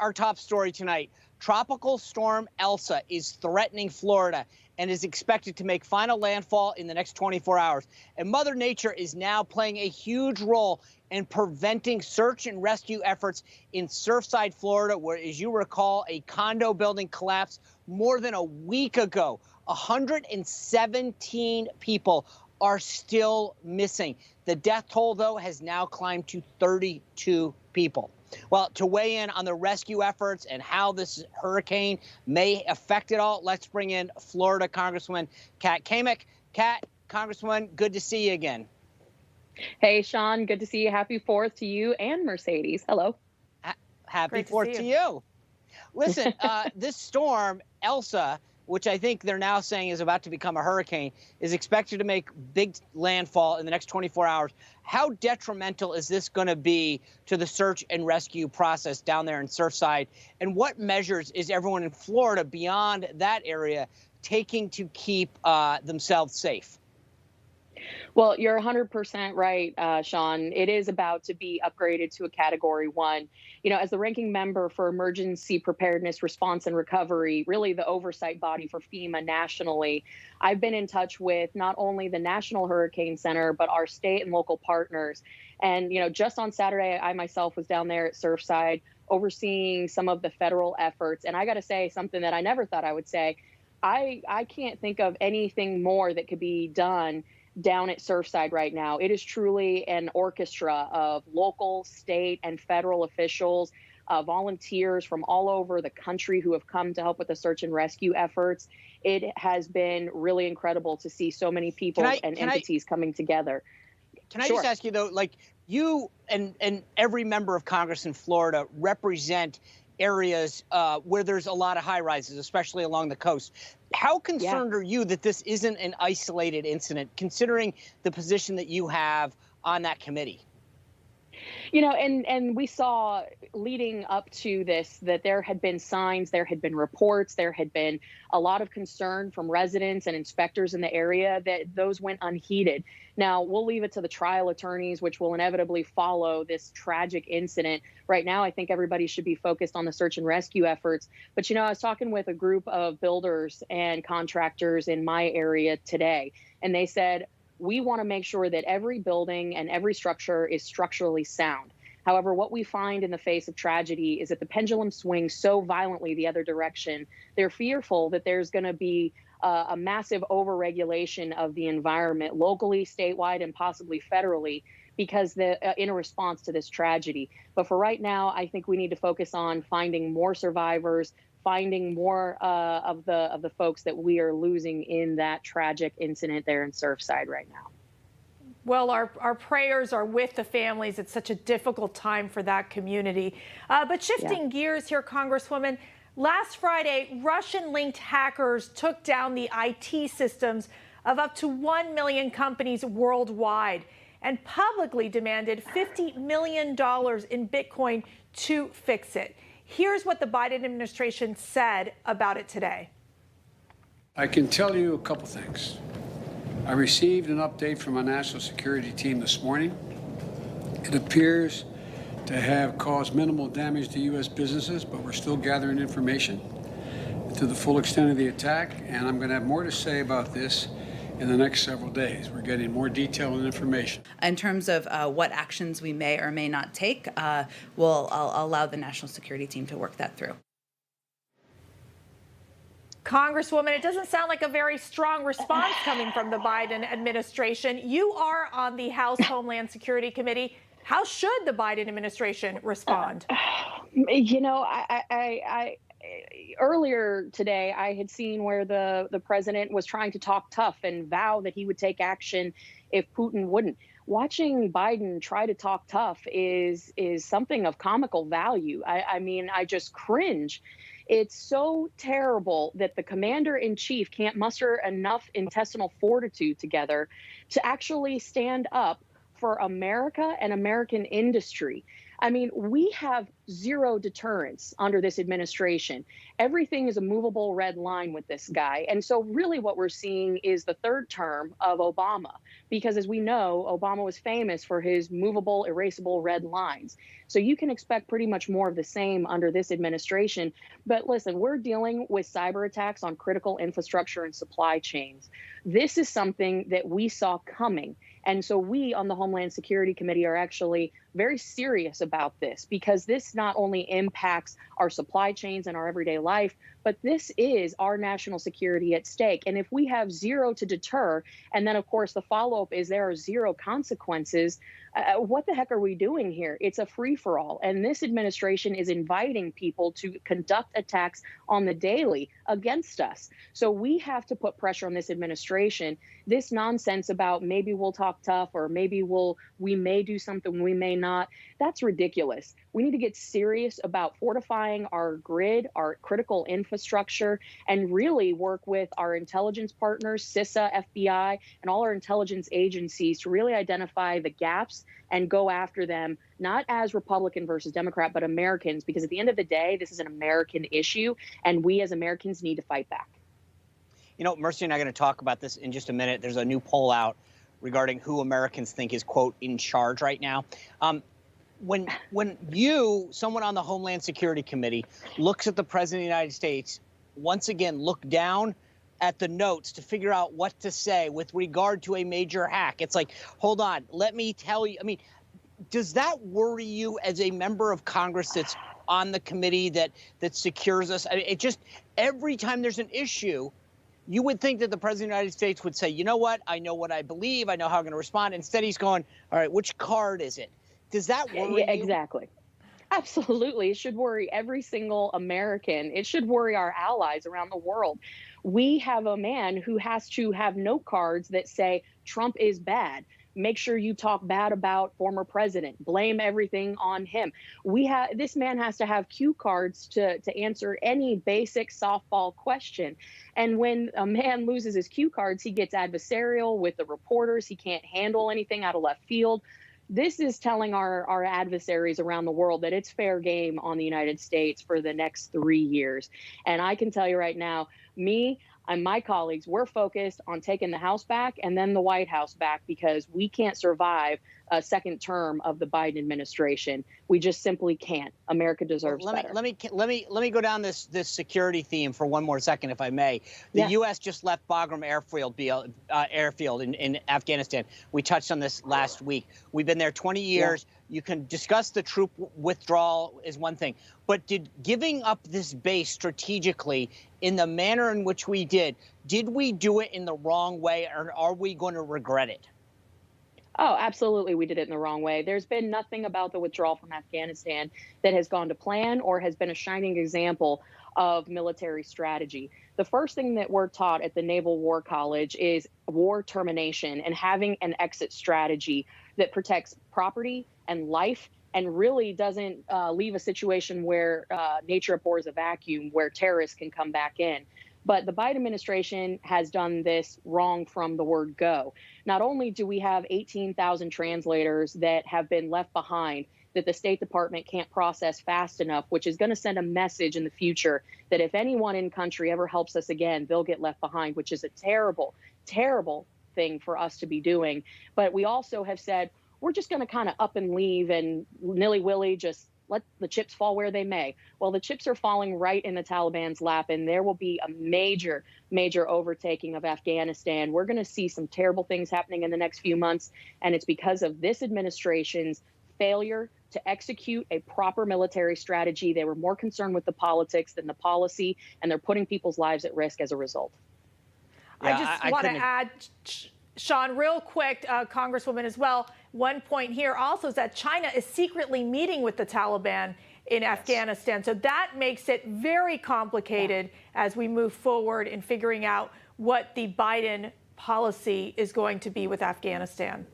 our top story tonight. Tropical Storm Elsa is threatening Florida and is expected to make final landfall in the next 24 hours. And Mother Nature is now playing a huge role in preventing search and rescue efforts in Surfside, Florida, where, as you recall, a condo building collapsed more than a week ago. 117 people are still missing. The death toll, though, has now climbed to 32 people. Well, to weigh in on the rescue efforts and how this hurricane may affect it all, let's bring in Florida Congresswoman Kat Cammack. Kat, Congresswoman, good to see you again. Hey, Sean, good to see you. Happy 4th to you and Mercedes. Hello. Happy 4th to you. Listen, this storm, Elsa, which I think they're now saying is about to become a hurricane, is expected to make big landfall in the next 24 hours. How detrimental is this going to be to the search and rescue process down there in Surfside? And what measures is everyone in Florida beyond that area taking to keep themselves safe? Well, you're 100% right, Sean. It is about to be upgraded to a Category 1. You know, as the ranking member for Emergency Preparedness, Response, and Recovery, really the oversight body for FEMA nationally, I've been in touch with not only the National Hurricane Center, but our state and local partners. And, you know, just on Saturday, I myself was down there at Surfside overseeing some of the federal efforts. And I got to say something that I never thought I would say. I can't think of anything more that could be done down at Surfside right now. It is truly an orchestra of local, state, and federal officials, volunteers from all over the country who have come to help with the search and rescue efforts. It has been really incredible to see so many people and entities coming together. Can I just ask you, though, like, you and every member of Congress in Florida represent areas where there's a lot of high rises, especially along the coast. How concerned are you that this isn't an isolated incident, considering the position that you have on that committee? You know, and we saw leading up to this that there had been signs, there had been reports, there had been a lot of concern from residents and inspectors in the area that those went unheeded. Now, we'll leave it to the trial attorneys, which will inevitably follow this tragic incident. Right now, I think everybody should be focused on the search and rescue efforts. But, you know, I was talking with a group of builders and contractors in my area today, and they said, we want to make sure that every building and every structure is structurally sound. However, what we find in the face of tragedy is that the pendulum swings so violently the other direction. They're fearful that there's going to be a massive overregulation of the environment locally, statewide, and possibly federally because in a response to this tragedy. But for right now, I think we need to focus on finding more survivors, finding more of the folks that we are losing in that tragic incident there in Surfside right now. Well, our prayers are with the families. It's such a difficult time for that community. But shifting gears here, Congresswoman, last Friday, Russian-linked hackers took down the IT systems of up to 1 million companies worldwide and publicly demanded $50 million in Bitcoin to fix it. Here's what the Biden administration said about it today. I can tell you a couple things. I received an update from our national security team this morning. It appears to have caused minimal damage to U.S. businesses, but we're still gathering information to the full extent of the attack, and I'm going to have more to say about this in the next several days. We're getting more detail and information. In terms of what actions we may or may not take, I'll allow the national security team to work that through. Congresswoman, it doesn't sound like a very strong response coming from the Biden administration. You are on the House Homeland Security Committee. How should the Biden administration respond? You know, I earlier today, I had seen where the president was trying to talk tough and vow that he would take action if Putin wouldn't. Watching Biden try to talk tough is something of comical value. I mean, I just cringe. It's so terrible that the commander-in-chief can't muster enough intestinal fortitude together to actually stand up for America and American industry. I mean, we have zero deterrence under this administration. Everything is a movable red line with this guy. And so really what we're seeing is the third term of Obama, because as we know, Obama was famous for his movable, erasable red lines. So you can expect pretty much more of the same under this administration. But listen, we're dealing with cyber attacks on critical infrastructure and supply chains. This is something that we saw coming. And so we on the Homeland Security Committee are actually very serious about this, because this not only impacts our supply chains and our everyday life, but this is our national security at stake. And if we have zero to deter, and then of course the follow-up is there are zero consequences, what the heck are we doing here? It's a free-for-all. And this administration is inviting people to conduct attacks on the daily against us. So we have to put pressure on this administration. This nonsense about maybe we'll talk tough, or maybe we may do something, we may not, that's ridiculous. We need to get serious about fortifying our grid, our critical infrastructure, and really work with our intelligence partners, CISA, FBI, and all our intelligence agencies to really identify the gaps and go after them, not as Republican versus Democrat, but Americans, because at the end of the day, this is an American issue, and we as Americans need to fight back. You know, Mercy and I are going to talk about this in just a minute. There's a new poll out regarding who Americans think is, quote, in charge right now. When you, someone on the Homeland Security Committee, looks at the President of the United States, once again, look down at the notes to figure out what to say with regard to a major hack. It's like, hold on, let me tell you. I mean, does that worry you as a member of Congress that's on the committee that secures us? I mean, it just, every time there's an issue, you would think that the President of the United States would say, you know what, I know what I believe, I know how I'm going to respond. Instead, he's going, all right, which card is it? Does that worry you? Exactly. Absolutely. It should worry every single American. It should worry our allies around the world. We have a man who has to have note cards that say Trump is bad. Make sure you talk bad about former president. Blame everything on him. This man has to have cue cards to answer any basic softball question. And when a man loses his cue cards, he gets adversarial with the reporters. He can't handle anything out of left field. This is telling our adversaries around the world that it's fair game on the United States for the next 3 years. And I can tell you right now, me and my colleagues, we're focused on taking the House back and then the White House back, because we can't survive a second term of the Biden administration. We just simply can't. America deserves better. Let me go down this security theme for one more second, if I may. The U.S. just left Bagram airfield in Afghanistan. We touched on this last week. We've been there 20 years. Yeah. You can discuss the troop withdrawal is one thing, but did giving up this base strategically in the manner in which we did we do it in the wrong way, or are we going to regret it? Oh, absolutely. We did it in the wrong way. There's been nothing about the withdrawal from Afghanistan that has gone to plan or has been a shining example of military strategy. The first thing that we're taught at the Naval War College is war termination and having an exit strategy that protects property and life, and really doesn't leave a situation where nature abhors a vacuum where terrorists can come back in. But the Biden administration has done this wrong from the word go. Not only do we have 18,000 translators that have been left behind, that the State Department can't process fast enough, which is going to send a message in the future that if anyone in country ever helps us again, they'll get left behind, which is a terrible, terrible thing for us to be doing. But we also have said, we're just going to kind of up and leave and nilly-willy just let the chips fall where they may. Well, the chips are falling right in the Taliban's lap, and there will be a major, major overtaking of Afghanistan. We're going to see some terrible things happening in the next few months, and it's because of this administration's failure to execute a proper military strategy. They were more concerned with the politics than the policy, and they're putting people's lives at risk as a result. Yeah, I just want to add, Sean, real quick, Congresswoman, as well. One point here also is that China is secretly meeting with the Taliban in Afghanistan. So that makes it very complicated as we move forward in figuring out what the Biden policy is going to be with Afghanistan.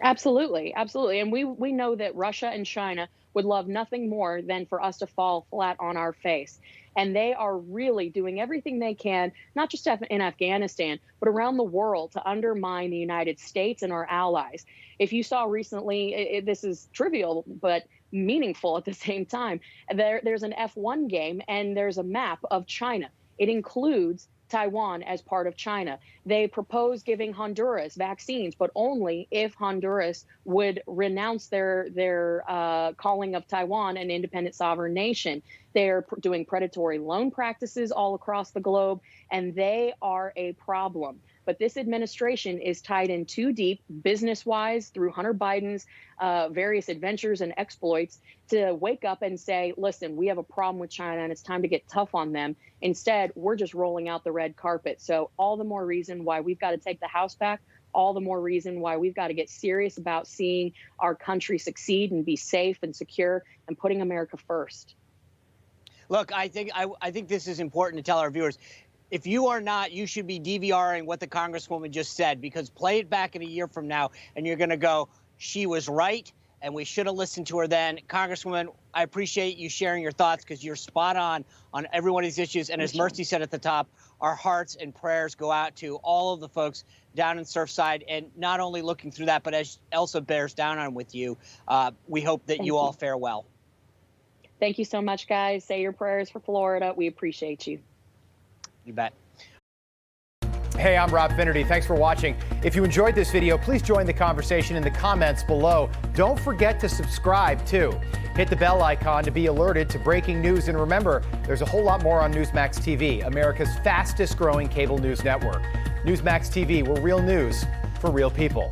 Absolutely, absolutely. And we know that Russia and China would love nothing more than for us to fall flat on our face. And they are really doing everything they can, not just in Afghanistan, but around the world, to undermine the United States and our allies. If you saw recently, this is trivial, but meaningful at the same time. There's an F1 game and there's a map of China. It includes Taiwan as part of China. They propose giving Honduras vaccines, but only if Honduras would renounce their calling of Taiwan an independent sovereign nation. They're doing predatory loan practices all across the globe, and they are a problem. But this administration is tied in too deep, business-wise, through Hunter Biden's various adventures and exploits, to wake up and say, listen, we have a problem with China and it's time to get tough on them. Instead, we're just rolling out the red carpet. So all the more reason why we've got to take the House back, all the more reason why we've got to get serious about seeing our country succeed and be safe and secure and putting America first. Look, I think this is important to tell our viewers. If you are not, you should be DVRing what the Congresswoman just said, because play it back in a year from now and you're going to go, she was right and we should have listened to her then. Congresswoman, I appreciate you sharing your thoughts, because you're spot on every one of these issues. And as Mercy said at the top, our hearts and prayers go out to all of the folks down in Surfside, and not only looking through that, but as Elsa bears down on with you, we hope that you all fare well. Thank you so much, guys. Say your prayers for Florida. We appreciate you. You bet. Hey, I'm Rob Finnerty. Thanks for watching. If you enjoyed this video, please join the conversation in the comments below. Don't forget to subscribe, too. Hit the bell icon to be alerted to breaking news. And remember, there's a whole lot more on Newsmax TV, America's fastest growing cable news network. Newsmax TV, we're real news for real people.